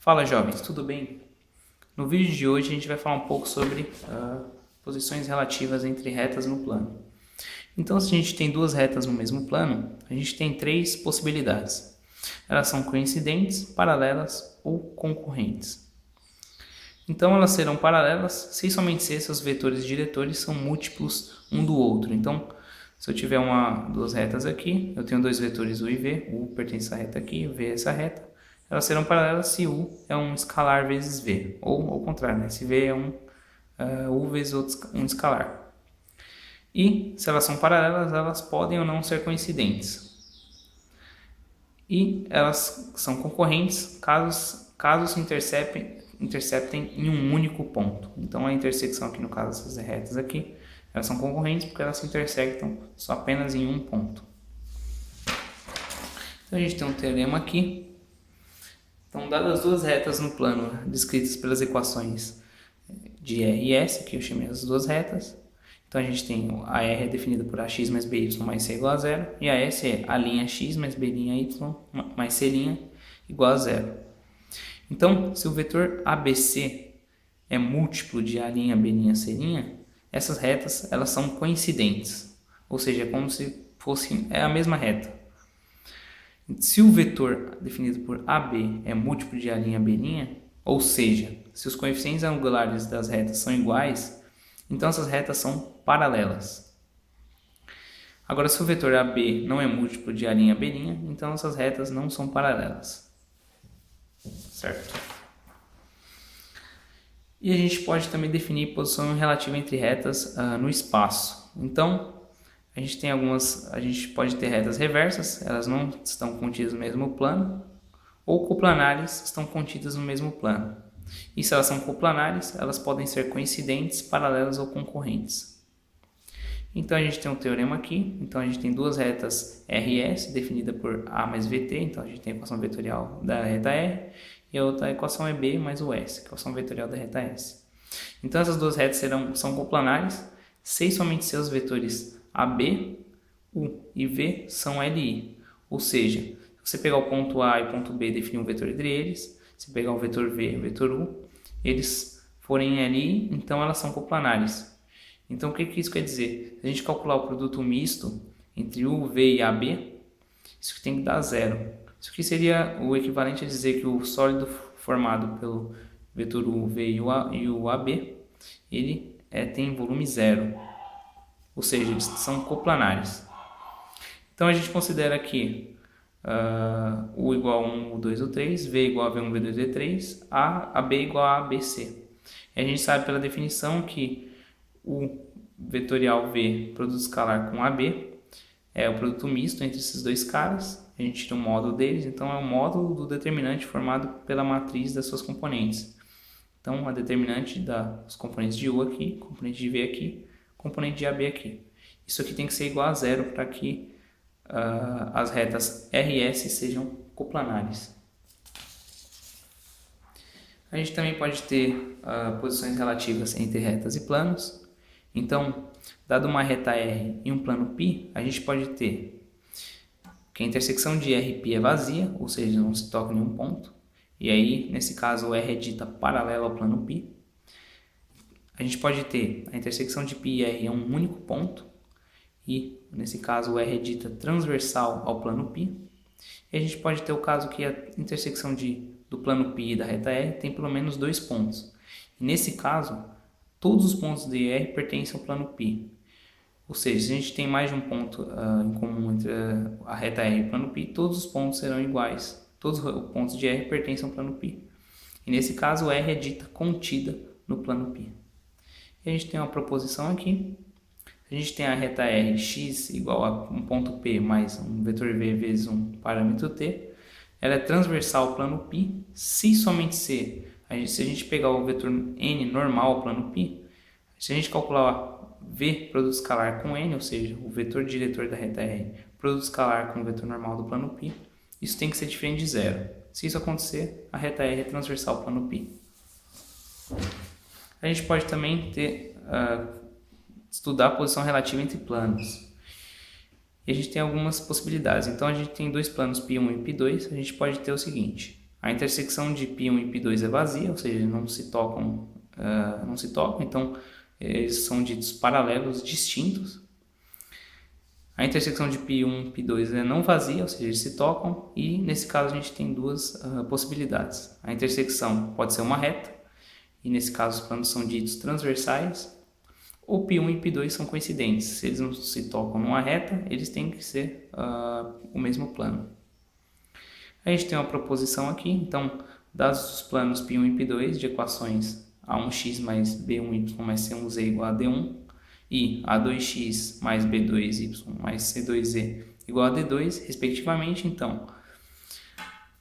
Fala jovens, tudo bem? No vídeo de hoje a gente vai falar um pouco sobre posições relativas entre retas no plano. Então, se a gente tem duas retas no mesmo plano, a gente tem três possibilidades. Elas são coincidentes, paralelas ou concorrentes. Então, elas serão paralelas se somente se seus vetores diretores são múltiplos um do outro. Então, se eu tiver duas retas aqui, eu tenho dois vetores U e V, U pertence a essa reta aqui, V a essa reta. Elas serão paralelas se U é um escalar vezes V, ou ao contrário, né? Se V é U vezes um escalar. E se elas são paralelas, elas podem ou não ser coincidentes. E elas são concorrentes caso se interceptem em um único ponto. Então a intersecção aqui, no caso dessas retas aqui, elas são concorrentes porque elas se intersectam só apenas em um ponto. Então a gente tem um teorema aqui. Então, dadas as duas retas no plano descritas pelas equações de R e S, que eu chamei as duas retas, então a gente tem a R é definida por AX mais BY mais C igual a zero, e a S é a linha X mais B' Y mais C' igual a zero. Então, se o vetor ABC é múltiplo de A', B', C', essas retas elas são coincidentes, ou seja, é como se fosse a mesma reta. Se o vetor definido por AB é múltiplo de A', B', ou seja, se os coeficientes angulares das retas são iguais, então essas retas são paralelas. Agora, se o vetor AB não é múltiplo de A', B', então essas retas não são paralelas. Certo? E a gente pode também definir posição relativa entre retas no espaço. Então, a gente pode ter retas reversas, elas não estão contidas no mesmo plano, ou coplanares estão contidas no mesmo plano. E se elas são coplanares, elas podem ser coincidentes, paralelas ou concorrentes. Então a gente tem um teorema aqui, então a gente tem duas retas R e S, definida por A mais VT, então a gente tem a equação vetorial da reta R, e a outra equação é B mais o S, equação vetorial da reta S. Então essas duas retas são coplanares, se somente seus vetores AB, U e V são LI, ou seja, se você pegar o ponto A e o ponto B e definir um vetor entre eles, se pegar o vetor V e o vetor U, eles forem LI, então elas são coplanares. Então o que isso quer dizer? Se a gente calcular o produto misto entre U, V e AB, isso aqui tem que dar zero. Isso aqui seria o equivalente a dizer que o sólido formado pelo vetor U, V e o AB, ele tem volume zero. Ou seja, eles são coplanares. Então a gente considera aqui U igual a 1, U2, U3, V igual a V1, V2, V3, AB igual a ABC. E a gente sabe pela definição que o vetorial V, produto escalar com AB, é o produto misto entre esses dois caras. A gente tira um módulo deles, então é o módulo do determinante formado pela matriz das suas componentes. Então a determinante dos componentes de U aqui, componente de V aqui, componente de AB aqui. Isso aqui tem que ser igual a zero para que as retas R e S sejam coplanares. A gente também pode ter posições relativas entre retas e planos. Então, dado uma reta R e um plano π, a gente pode ter que a intersecção de R e π é vazia, ou seja, não se toca em nenhum ponto. E aí, nesse caso, o R é dita paralela ao plano π. A gente pode ter a intersecção de π e R é um único ponto, e nesse caso o R é dita transversal ao plano π. E a gente pode ter o caso que a intersecção do plano π e da reta R tem pelo menos dois pontos. E nesse caso, todos os pontos de R pertencem ao plano π. Ou seja, se a gente tem mais de um ponto em comum entre a reta R e o plano π, todos os pontos serão iguais. Todos os pontos de R pertencem ao plano π. E nesse caso, R é dita contida no plano π. E a gente tem uma proposição aqui. A gente tem a reta R, x igual a um ponto P mais um vetor V vezes um parâmetro T. Ela é transversal ao plano π, se somente se a gente pegar o vetor N normal ao plano π, se a gente calcular V produto escalar com N, ou seja, o vetor diretor da reta R, produto escalar com o vetor normal do plano π, isso tem que ser diferente de zero. Se isso acontecer, a reta R é transversal ao plano π. A gente pode também estudar a posição relativa entre planos. E a gente tem algumas possibilidades. Então a gente tem dois planos π1 e π2. A gente pode ter o seguinte: A intersecção de π1 e π2 é vazia, ou seja, não se tocam, então eles são ditos paralelos distintos. A intersecção de π1 e π2 é não vazia, ou seja, eles se tocam, e nesse caso a gente tem duas possibilidades. A intersecção pode ser uma reta, e nesse caso os planos são ditos transversais, ou π1 e π2 são coincidentes. Se eles não se tocam numa reta, eles têm que ser o mesmo plano. A gente tem uma proposição aqui, então, dados os planos π1 e π2 de equações A1x mais B1y mais C1z igual a D1 e A2x mais B2y mais C2z igual a D2, respectivamente, então,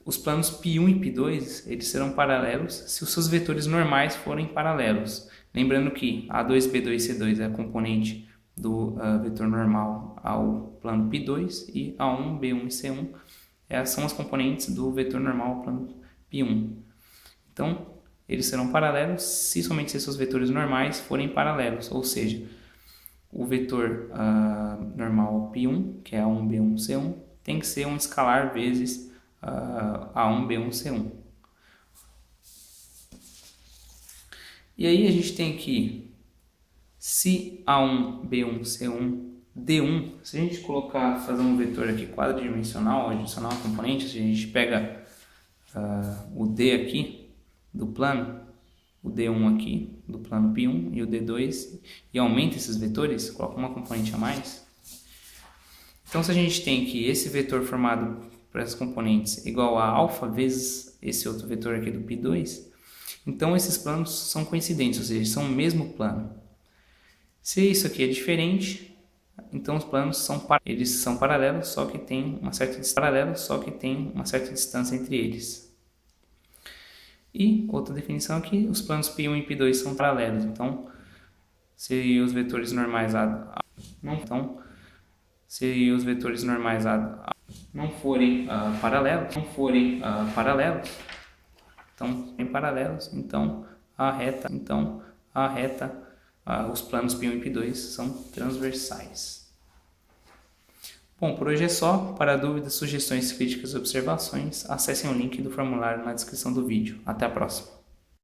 os planos π1 e π2 eles serão paralelos se os seus vetores normais forem paralelos. Lembrando que A2, B2 e C2 é a componente do vetor normal ao plano π2 e A1, B1 e C1 são as componentes do vetor normal ao plano π1. Então, eles serão paralelos somente se seus vetores normais forem paralelos, ou seja, o vetor normal π1, que é A1, B1, C1, tem que ser um escalar vezes A1, B1, C1. E aí a gente tem aqui, se A1, B1, C1, D1, se a gente fazer um vetor aqui quadridimensional, adicionar um componente, se a gente pega o D aqui do plano, o D1 aqui do plano π1 e o D2 e aumenta esses vetores, coloca uma componente a mais. Então se a gente tem que esse vetor formado por essas componentes igual a alfa vezes esse outro vetor aqui do π2, então esses planos são coincidentes, ou seja, são o mesmo plano. Se isso aqui é diferente, então os planos são paralelos, só que tem uma certa distância entre eles. E outra definição aqui, os planos π1 e π2 são paralelos, então se os vetores normais não forem paralelos, então a reta, os planos π1 e π2 são transversais. Bom, por hoje é só. Para dúvidas, sugestões, críticas e observações, acessem o link do formulário na descrição do vídeo. Até a próxima!